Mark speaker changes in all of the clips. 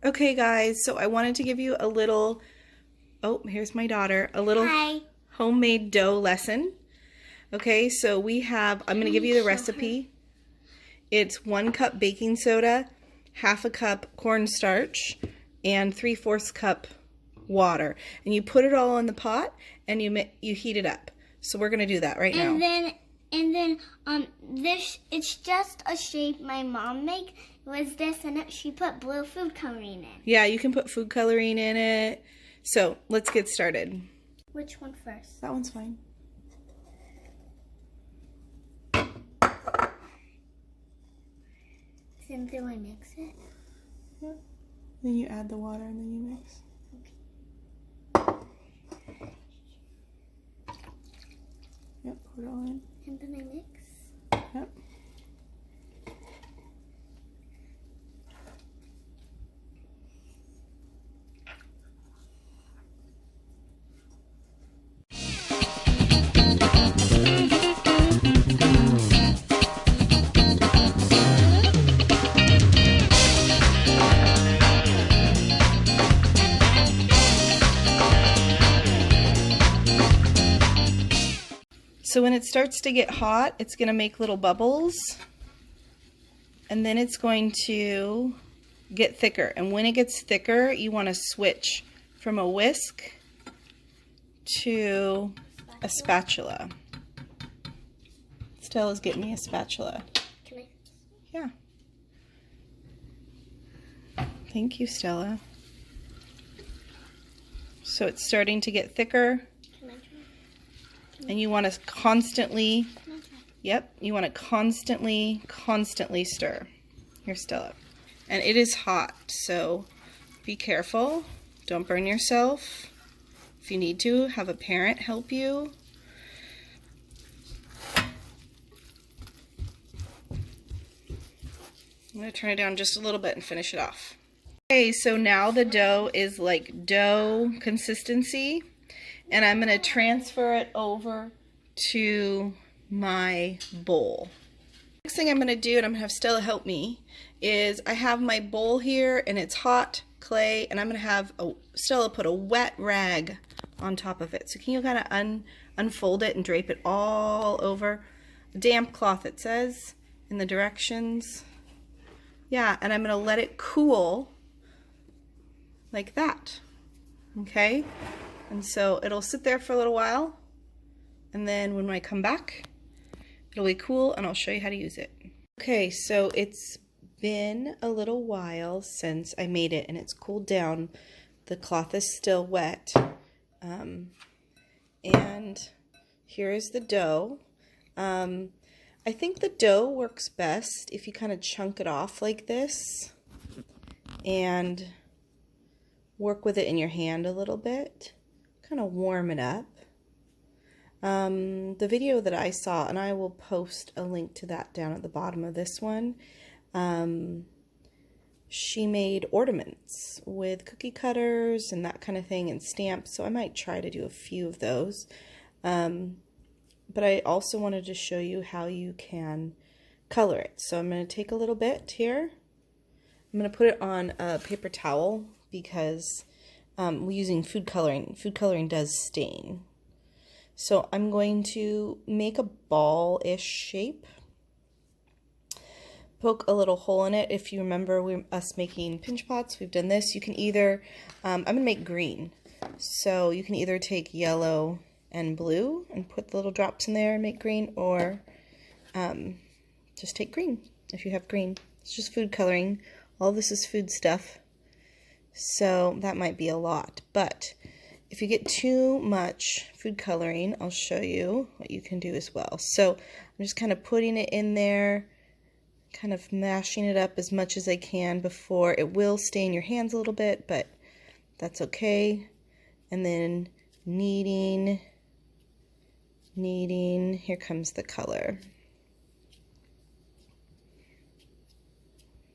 Speaker 1: Okay guys, so I wanted to give you a little, oh, here's my daughter, a little
Speaker 2: Hi.
Speaker 1: homemade dough lesson. Okay, so we have, I'm going to give you the recipe. It's 1 cup baking soda, 1/2 cup cornstarch, and 3/4 cup water. And you put it all in the pot and you heat it up. So we're going to do that right now.
Speaker 2: This, it's just a shape my mom made. It was this, and she put blue food coloring in.
Speaker 1: Yeah, you can put food coloring in it. So let's get started.
Speaker 2: Which one first?
Speaker 1: That one's fine.
Speaker 2: Then do I mix it?
Speaker 1: Yeah. Then you add the water and then you mix. Yep, put it all in.
Speaker 2: And then I mix?
Speaker 1: Yep. So when it starts to get hot, it's going to make little bubbles, and then it's going to get thicker. And when it gets thicker, you want to switch from a whisk to a spatula. Stella's getting me a spatula.
Speaker 2: Can I?
Speaker 1: Yeah. Thank you, Stella. So it's starting to get thicker. And you want to constantly, yep, you want to constantly stir. Here, Stella. And it is hot, so be careful. Don't burn yourself. If you need to, have a parent help you. I'm going to turn it down just a little bit and finish it off. Okay, so now the dough is like dough consistency. And I'm going to transfer it over to my bowl. Next thing I'm going to do, and I'm going to have Stella help me, is I have my bowl here and it's hot clay, and I'm going to have Stella put a wet rag on top of it. So can you kind of unfold it and drape it all over? A damp cloth, it says in the directions. Yeah, and I'm going to let it cool like that. Okay? And so it'll sit there for a little while, and then when I come back, it'll be cool and I'll show you how to use it. Okay, so it's been a little while since I made it and it's cooled down. The cloth is still wet. And here is the dough. I think the dough works best if you kind of chunk it off like this and work with it in your hand a little bit. Kind of warm it up. The video that I saw, and I will post a link to that down at the bottom of this one, she made ornaments with cookie cutters and that kind of thing and stamps, so I might try to do a few of those. But I also wanted to show you how you can color it. So I'm going to take a little bit here. I'm going to put it on a paper towel because we're using food coloring. Food coloring does stain. So I'm going to make a ball-ish shape. Poke a little hole in it. If you remember us making pinch pots, we've done this. You can either, I'm going to make green. So you can either take yellow and blue and put the little drops in there and make green, or just take green if you have green. It's just food coloring. All this is food stuff. So that might be a lot, but if you get too much food coloring, I'll show you what you can do as well. So I'm just kind of putting it in there, kind of mashing it up as much as I can before it will stain your hands a little bit, but that's okay. And then kneading, here comes the color.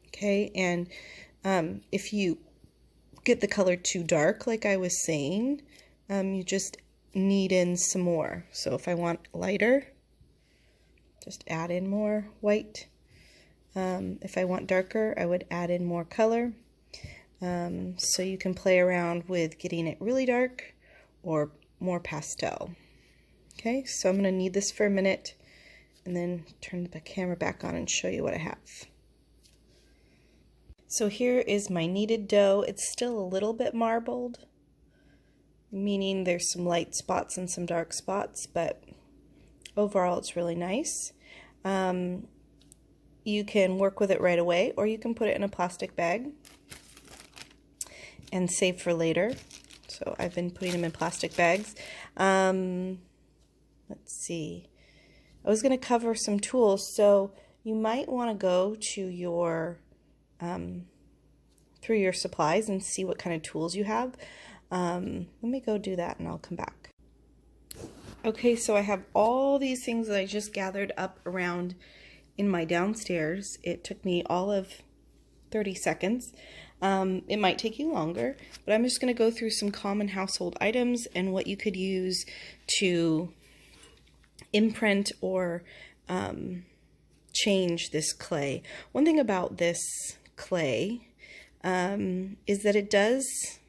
Speaker 1: Okay, and if you get the color too dark, like I was saying, you just knead in some more. So if I want lighter, just add in more white. If I want darker, I would add in more color. So you can play around with getting it really dark or more pastel. Okay, so I'm going to knead this for a minute and then turn the camera back on and show you what I have. So here is my kneaded dough. It's still a little bit marbled, meaning there's some light spots and some dark spots, but overall it's really nice. You can work with it right away, or you can put it in a plastic bag and save for later. So I've been putting them in plastic bags. Let's see. I was going to cover some tools, so you might want to go to your through your supplies and see what kind of tools you have. Let me go do that and I'll come back. Okay, so I have all these things that I just gathered up around in my downstairs. It took me all of 30 seconds. It might take you longer, but I'm just going to go through some common household items and what you could use to imprint or change this clay. One thing about this clay is that it does,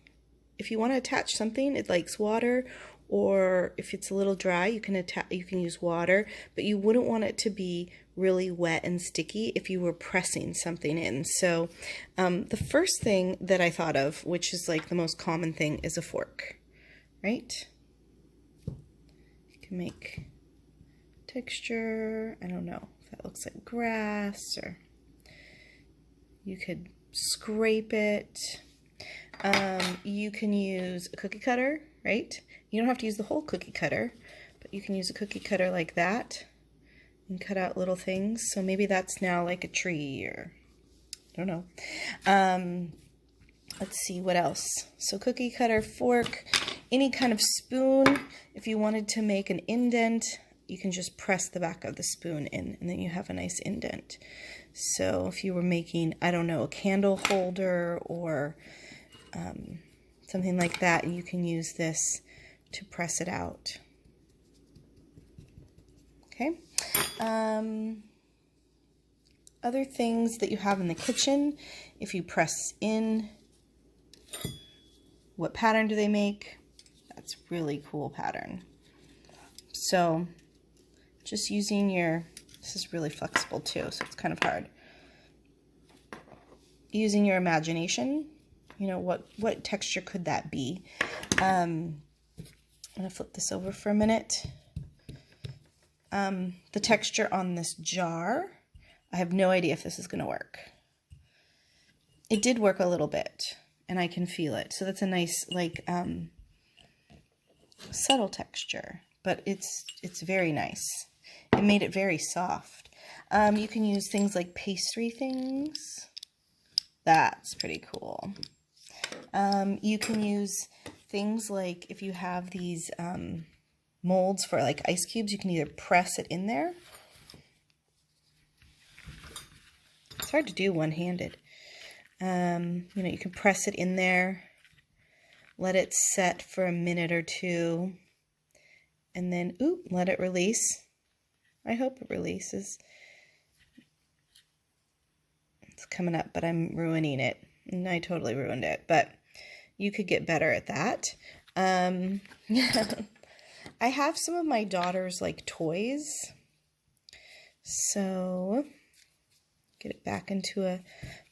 Speaker 1: if you want to attach something, it likes water, or if it's a little dry, you can use water, but you wouldn't want it to be really wet and sticky if you were pressing something in. So the first thing that I thought of, which is like the most common thing, is a fork, right? You can make texture, I don't know if that looks like grass, or you could scrape it. You can use a cookie cutter, right? You don't have to use the whole cookie cutter, but you can use a cookie cutter like that and cut out little things. So maybe that's now like a tree, or I don't know. Let's see what else. So cookie cutter, fork, any kind of spoon. If you wanted to make an indent, you can just press the back of the spoon in and then you have a nice indent. So if you were making, I don't know, a candle holder or something like that, you can use this to press it out. Okay. Other things that you have in the kitchen, if you press in, what pattern do they make? That's really cool pattern. So just using your, this is really flexible too, so it's kind of hard. Using your imagination, you know, what texture could that be? I'm going to flip this over for a minute. The texture on this jar, I have no idea if this is going to work. It did work a little bit, and I can feel it. So that's a nice, like, subtle texture, but it's very nice. It made it very soft. You can use things like pastry things. That's pretty cool. You can use things like, if you have these molds for like ice cubes, you can either press it in there. It's hard to do one-handed. You know, you can press it in there, let it set for a minute or two, and then, let it release. I hope it releases. It's coming up, but I'm ruining it. And I totally ruined it, but you could get better at that. I have some of my daughter's like toys. So get it back into a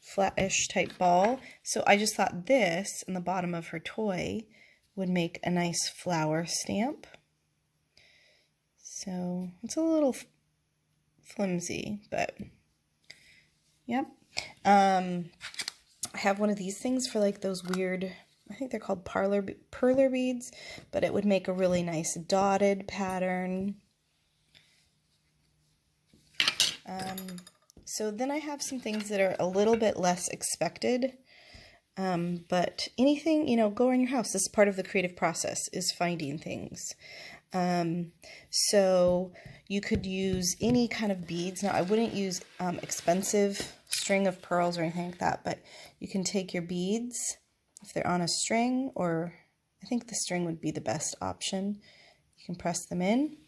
Speaker 1: flattish type ball. So I just thought this in the bottom of her toy would make a nice flower stamp. So it's a little flimsy, but yep. I have one of these things for like those weird, I think they're called perler beads, but it would make a really nice dotted pattern. So then I have some things that are a little bit less expected, but anything, you know, go around your house. This is part of the creative process, is finding things. So you could use any kind of beads. Now I wouldn't use expensive string of pearls or anything like that, but you can take your beads, if they're on a string, or I think the string would be the best option. You can press them in.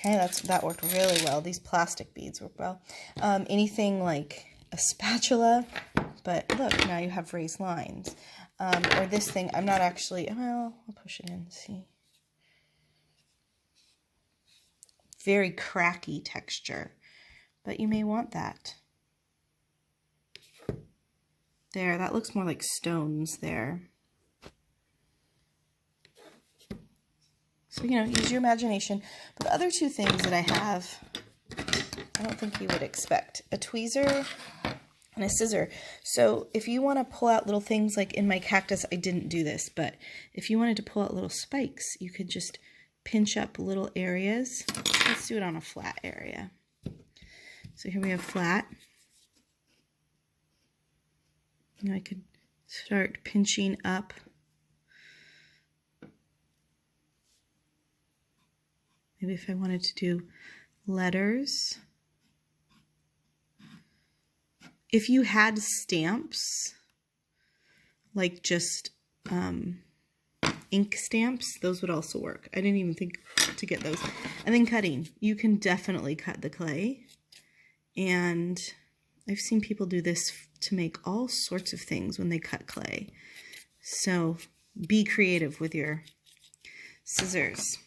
Speaker 1: Okay, that worked really well. These plastic beads work well. Anything like a spatula, but look, now you have raised lines. Or this thing, I'm not actually, well, I'll push it in and see. Very cracky texture, but you may want that. There, that looks more like stones there. So, you know, use your imagination. But the other two things that I have, I don't think you would expect. A tweezer and a scissor. So if you want to pull out little things, like in my cactus, I didn't do this, but if you wanted to pull out little spikes, you could just pinch up little areas. Let's do it on a flat area. So here we have flat. And I could start pinching up. Maybe if I wanted to do letters. If you had stamps, like just ink stamps, those would also work. I didn't even think to get those. And then cutting. You can definitely cut the clay. And I've seen people do this to make all sorts of things when they cut clay. So be creative with your scissors.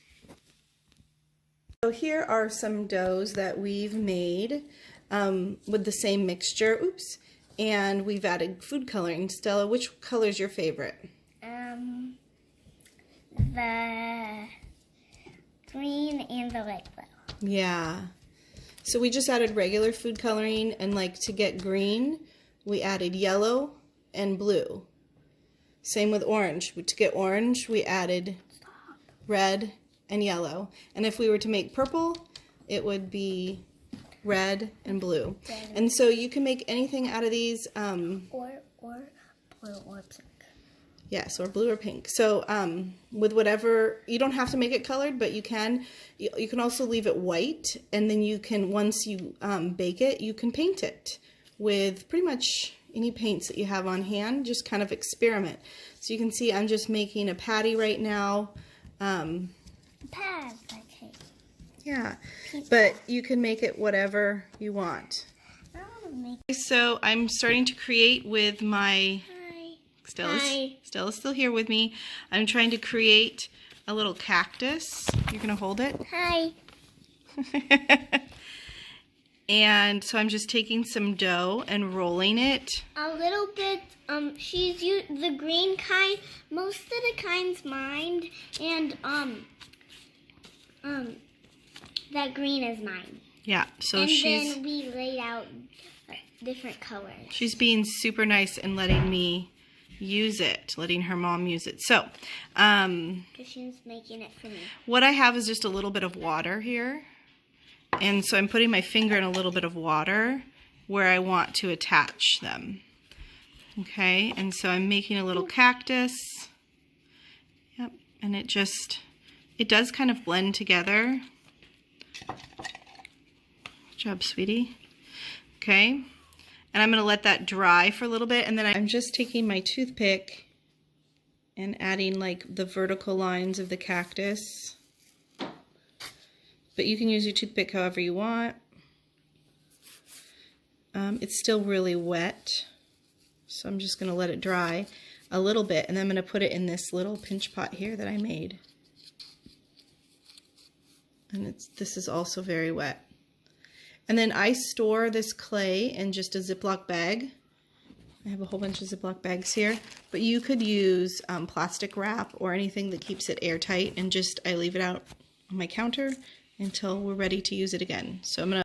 Speaker 1: So here are some doughs that we've made with the same mixture. Oops. And we've added food coloring. Stella, which color is your favorite?
Speaker 2: The green and the light blue.
Speaker 1: Yeah. So we just added regular food coloring, and like to get green, we added yellow and blue. Same with orange. To get orange, we added red and yellow. And if we were to make purple, it would be red and blue. And so you can make anything out of these.
Speaker 2: Or blue or pink.
Speaker 1: Yes, or blue or pink. So with whatever, you don't have to make it colored, but you can. You can also leave it white, and then you can, once you bake it, you can paint it with pretty much any paints that you have on hand. Just kind of experiment. So you can see I'm just making a patty right now. Yeah, but you can make it whatever you want. So I'm starting to create with my... Stella's still here with me. I'm trying to create a little cactus. You're going to hold it?
Speaker 2: Hi.
Speaker 1: And so I'm just taking some dough and rolling it.
Speaker 2: A little bit, she's used the green kind. Most of the kind's mine, and that green is mine.
Speaker 1: Yeah, so
Speaker 2: and then we laid out different colors.
Speaker 1: She's being super nice and letting me use it, letting her mom use it. So,
Speaker 2: because she's making it for me.
Speaker 1: What I have is just a little bit of water here. And so I'm putting my finger in a little bit of water where I want to attach them. Okay, and so I'm making a little cactus. Yep, and it does kind of blend together. Good job, sweetie. Okay, and I'm going to let that dry for a little bit, and then I'm just taking my toothpick and adding like the vertical lines of the cactus. But you can use your toothpick however you want. It's still really wet, so I'm just going to let it dry a little bit, and then I'm going to put it in this little pinch pot here that I made. And this is also very wet. And then I store this clay in just a Ziploc bag. I have a whole bunch of Ziploc bags here, but you could use plastic wrap or anything that keeps it airtight, and I leave it out on my counter until we're ready to use it again. So I'm going